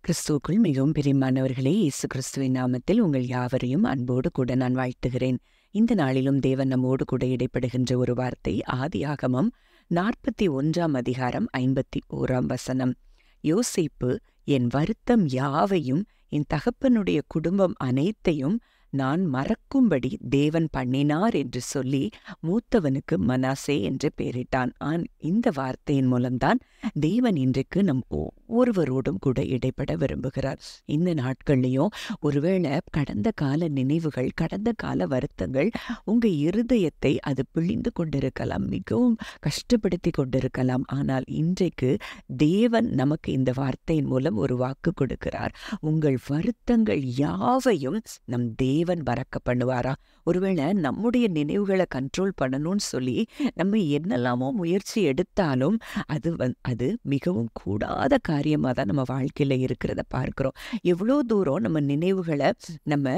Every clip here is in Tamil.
கிறிஸ்துவுக்குள் மிகவும் பிரியமானவர்களே, இயேசு கிறிஸ்துவின் நாமத்தில் உங்கள் யாவரையும் அன்போடு கூட நான் வாழ்த்துகிறேன். இந்த நாளிலும் தேவன் நம்மோடு கூட இடைப்படுகின்ற ஒரு வார்த்தை ஆதியாகமம் 41 அதிகாரம் 51 யோசேப்பு என் வருத்தம் யாவையும் என் தகப்பனுடைய குடும்பம் அனைத்தையும் நான் மறக்கும்படி தேவன் பண்ணினார் என்று சொல்லி மூத்தவனுக்கு மனாசே என்று பெயரிட்டான். இந்த வார்த்தையின் மூலம்தான் தேவன் இன்றைக்கு நம் ஒவ்வொருவரோடும் கூட இடைப்பட விரும்புகிறார். இந்த நாட்கள்லையும் ஒருவேளை கடந்த கால நினைவுகள், கடந்த கால வருத்தங்கள் உங்க இருதயத்தை அது பிழிந்து கொண்டிருக்கலாம், மிகவும் கஷ்டப்படுத்தி கொண்டிருக்கலாம். ஆனால் இன்றைக்கு தேவன் நமக்கு இந்த வார்த்தையின் மூலம் ஒரு வாக்கு கொடுக்கிறார். உங்கள் வருத்தங்கள் யாவையும் நம் தேவன் மறக்க பண்ணுவாரா? ஒருவேளை நம்முடைய நினைவுகளை கண்ட்ரோல் பண்ணணும்னு சொல்லி நம்ம என்னெல்லாமோ முயற்சி எடுத்தாலும் அது மிகவும் கூடாத காரியமாக தான் நம்ம வாழ்க்கையில் இருக்கிறத பார்க்கிறோம். எவ்வளோ தூரம் நம்ம நினைவுகளை நம்ம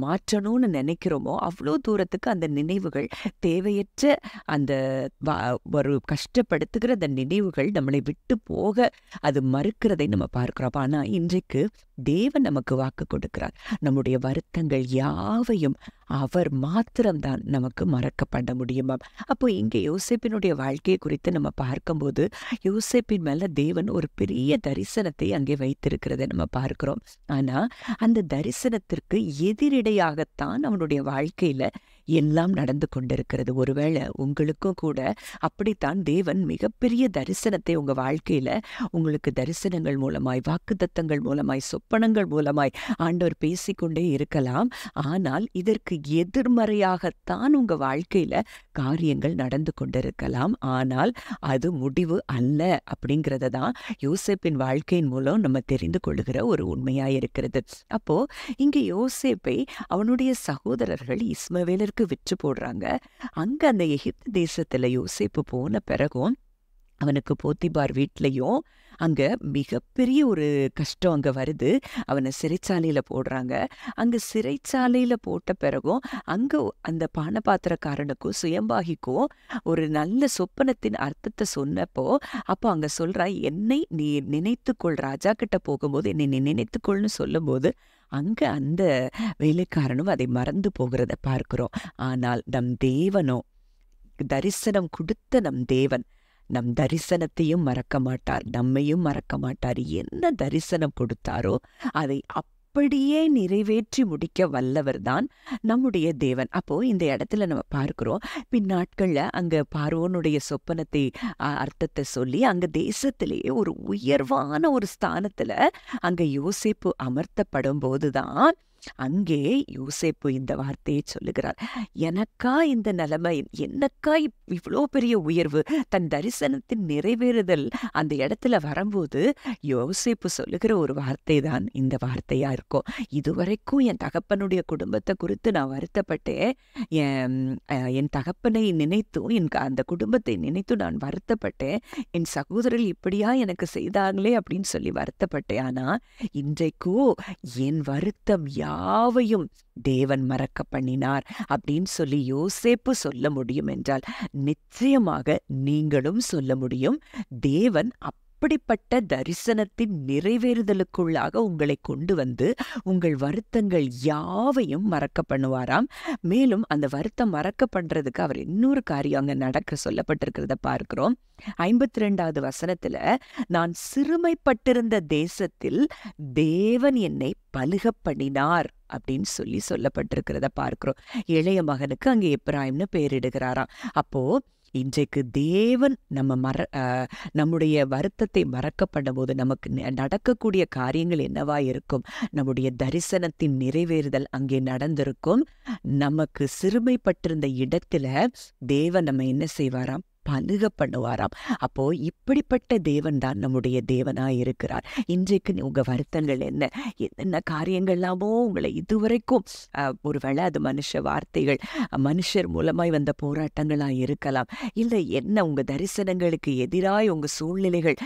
மாற்றணும்னு நினைக்கிறோமோ அவ்வளோ தூரத்துக்கு அந்த நினைவுகள் தேவையற்ற அந்த ஒரு கஷ்டப்படுத்துகிற அந்த நினைவுகள் நம்மளை விட்டு போக அது மறுக்கிறதை நம்ம பார்க்கிறோம். ஆனால் இன்றைக்கு தேவன் நமக்கு வாக்கு கொடுக்கிறார். நம்முடைய வருத்தங்கள் யாவையும் அவர் மாத்திரம்தான் நமக்கு மறக்க பண்ண முடியுமாம். அப்போ இங்கே யோசேப்பினுடைய வாழ்க்கையை குறித்து நம்ம பார்க்கும்போது யோசேப்பின் மேல தேவன் ஒரு பெரிய தரிசனத்தை அங்கே வைத்திருக்கிறத நம்ம பார்க்கிறோம். ஆனா அந்த தரிசனத்திற்கு எதிரிடையாகத்தான் அவனுடைய வாழ்க்கையில எல்லாம் நடந்து கொண்டிருக்கிறது. ஒருவேளை உங்களுக்கும் கூட அப்படித்தான் தேவன் மிகப்பெரிய தரிசனத்தை உங்க வாழ்க்கையில உங்களுக்கு தரிசனங்கள் மூலமாய், வாக்குத்தத்தங்கள் மூலமாய், சொப்பனங்கள் மூலமாய் ஆண்டவர் பேசிக்கொண்டே இருக்கலாம். ஆனால் இதற்கு எதிர்மறையாகத்தான் உங்க வாழ்க்கையில காரியங்கள் நடந்து கொண்டிருக்கலாம். ஆனால் அது முடிவு அல்ல அப்படிங்கிறத தான் யோசேப்பின் வாழ்க்கையின் மூலம் நம்ம தெரிந்து கொள்ளுகிற ஒரு உண்மையாயிருக்கிறது. அப்போ இங்க யோசேப்பை அவனுடைய சகோதரர்கள் இஸ்மவேலருக்கு விற்று போடுறாங்க. அங்க அந்த எகிப்து தேசத்துல யோசேப்பு போன பிறகும் அவனுக்கு போத்திபார் வீட்லையும் அங்க மிகப்பெரிய ஒரு கஷ்டம் அங்க வருது. அவனை சிறைச்சாலையில போடுறாங்க. அங்க சிறைச்சாலையில போட்ட பிறகும் அங்க அந்த பானபாத்திரக்காரனுக்கும் சுயம்பாகிக்கும் ஒரு நல்ல சொப்பனத்தின் அர்த்தத்தை சொன்னப்போ அப்போ அங்க சொல்றா, என்னை நீ நினைத்துக்கொள், ராஜா கிட்ட போகும்போது என்னை நீ நினைத்துக்கொள்னு சொல்லும் போது அங்க அந்த வேலைக்காரனும் அதை மறந்து போகிறத பார்க்கிறோம். ஆனால் நம் தேவனோ, தரிசனம் கொடுத்த நம் தேவன் நம் தரிசனத்தையும் மறக்க மாட்டார், நம்மையும் மறக்க மாட்டார். என்ன தரிசனம் கொடுத்தாரோ அதை அப்படியே நிறைவேற்றி முடிக்க வல்லவர் தான் நம்முடைய தேவன். அப்போ இந்த இடத்துல நம்ம பார்க்கிறோம், பின்னாட்கள்ல அங்க பார்வோனுடைய சொப்பனத்தை அர்த்தத்தை சொல்லி அங்க தேசத்திலேயே ஒரு உயர்வான ஒரு ஸ்தானத்துல அங்க யோசேப்பு அமர்த்தப்படும் போதுதான் அங்கே யோசேப்பு இந்த வார்த்தையை சொல்லுகிறார், எனக்கா இந்த நிலைமை, என்னக்கா இவ்வளோ பெரிய உயர்வு? தன் தரிசனத்தின் நிறைவேறுதல் அந்த இடத்துல வரும்போது யோசேப்பு சொல்லுகிற ஒரு வார்த்தை தான் இந்த வார்த்தையா இருக்கும். இதுவரைக்கும் என் தகப்பனுடைய குடும்பத்தை குறித்து நான் வருத்தப்பட்டேன், என் தகப்பனை நினைத்தும் அந்த குடும்பத்தை நினைத்தும் நான் வருத்தப்பட்டேன், என் சகோதரர்கள் இப்படியா எனக்கு செய்தாங்களே அப்படின்னு சொல்லி வருத்தப்பட்டேன். ஆனா இன்றைக்கோ என் வருத்தம் யாவையும் தேவன் மறக்க பண்ணினார் அப்படின்னு சொல்லி யோசேப்பு சொல்ல முடியும் என்றால் நிச்சயமாக நீங்களும் சொல்ல முடியும். தேவன் அப்படிப்பட்ட தரிசனத்தின் நிறைவேறுதலுக்குள்ளாக உங்களை கொண்டு வந்து உங்கள் வருத்தங்கள் யாவையும் மறக்க பண்ணுவாராம். மேலும் அந்த வருத்தம் மறக்க பண்றதுக்கு அவர் இன்னொரு காரியம் அங்க நடக்க சொல்லப்பட்டிருக்கிறத பார்க்கிறோம். 52வது வசனத்துல, நான் சிறுமைப்பட்டிருந்த தேசத்தில் தேவன் என்னை பலுக பண்ணினார் அப்படின்னு சொல்லி சொல்லப்பட்டிருக்கிறத பார்க்கிறோம். இளைய மகனுக்கு அங்கே எப்ராயிம்னு பெயரிடுகிறாராம். அப்போ இன்றைக்கு தேவன் நம்முடைய வருத்தத்தை மறக்க பண்ணும்போது நமக்கு நடக்கக்கூடிய காரியங்கள் என்னவா இருக்கும்? நம்முடைய தரிசனத்தின் நிறைவேறுதல் அங்கே நடந்திருக்கும். நமக்கு சிறுமைப்பட்டிருந்த இடத்துல தேவன் நம்ம என்ன செய்வாராம்? பலுக பண்ணுவாராம். அப்போ இப்படிப்பட்ட தேவன் தான் நம்முடைய தேவனாய் இருக்கிறார். இன்றைக்கு உங்க வருத்தங்கள் என்னென்ன காரியங்கள்லாமோ உங்களை இதுவரைக்கும் ஒருவேளை அது மனுஷ வார்த்தைகள், மனுஷர் மூலமாய் வந்த போராட்டங்களாய் இருக்கலாம், இல்லை என்ன உங்க தரிசனங்களுக்கு எதிராய் உங்க சூழ்நிலைகள்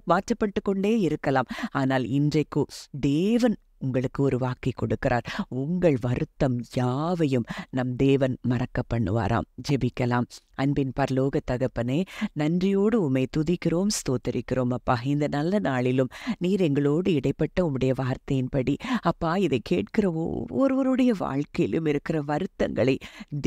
மாற்றப்பட்டு கொண்டே இருக்கலாம். ஆனால் இன்றைக்கு தேவன் உங்களுக்கு ஒரு வாக்கை கொடுக்கிறார். உங்கள் வருத்தம் யாவையும் நம் தேவன் மறக்க பண்ணுவாராம். ஜெபிக்கலாம். அன்பின் பரலோக தகப்பனே, நன்றியோடு உம்மை துதிக்கிறோம், ஸ்தோத்தரிக்கிறோம் அப்பா. இந்த நல்ல நாளிலும் நீர் எங்களோடு இடைப்பட்ட உம்முடைய வார்த்தையின்படி அப்பா, இதை கேட்கிற ஒவ்வொருவருடைய வாழ்க்கையிலும் இருக்கிற வருத்தங்களை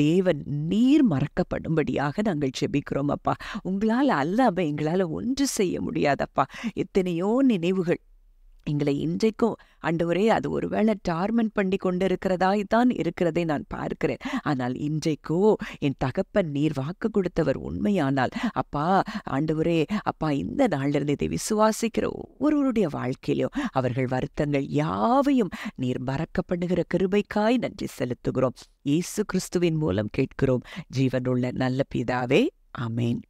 தேவன் நீர் மறக்கப்படும்படியாக நாங்கள் ஜெபிக்கிறோம் அப்பா. உங்களால் அல்லாம எங்களால் ஒன்று செய்ய முடியாதப்பா. எத்தனையோ நினைவுகள் எங்களை இன்றைக்கும் ஆண்டவரே, அது ஒருவேளை டார்மெண்ட் பண்ணி கொண்டிருக்கிறதாய்த்தான் இருக்கிறதை நான் பார்க்கிறேன். ஆனால் இன்றைக்கோ என் தகப்பன் நீர் வாக்கு கொடுத்தவர் உண்மையானால் அப்பா, ஆண்டவரே அப்பா, இந்த நாளிலிருந்து இதை விசுவாசிக்கிற ஒவ்வொருவருடைய வாழ்க்கையிலும் அவர்கள் வருத்தங்கள் யாவையும் நீர் மறக்கப்படுகிற கிருபைக்காய் நன்றி செலுத்துகிறோம். இயேசு கிறிஸ்துவின் மூலம் கேட்கிறோம் ஜீவனுள்ள நல்ல பிதாவே, ஆமேன்.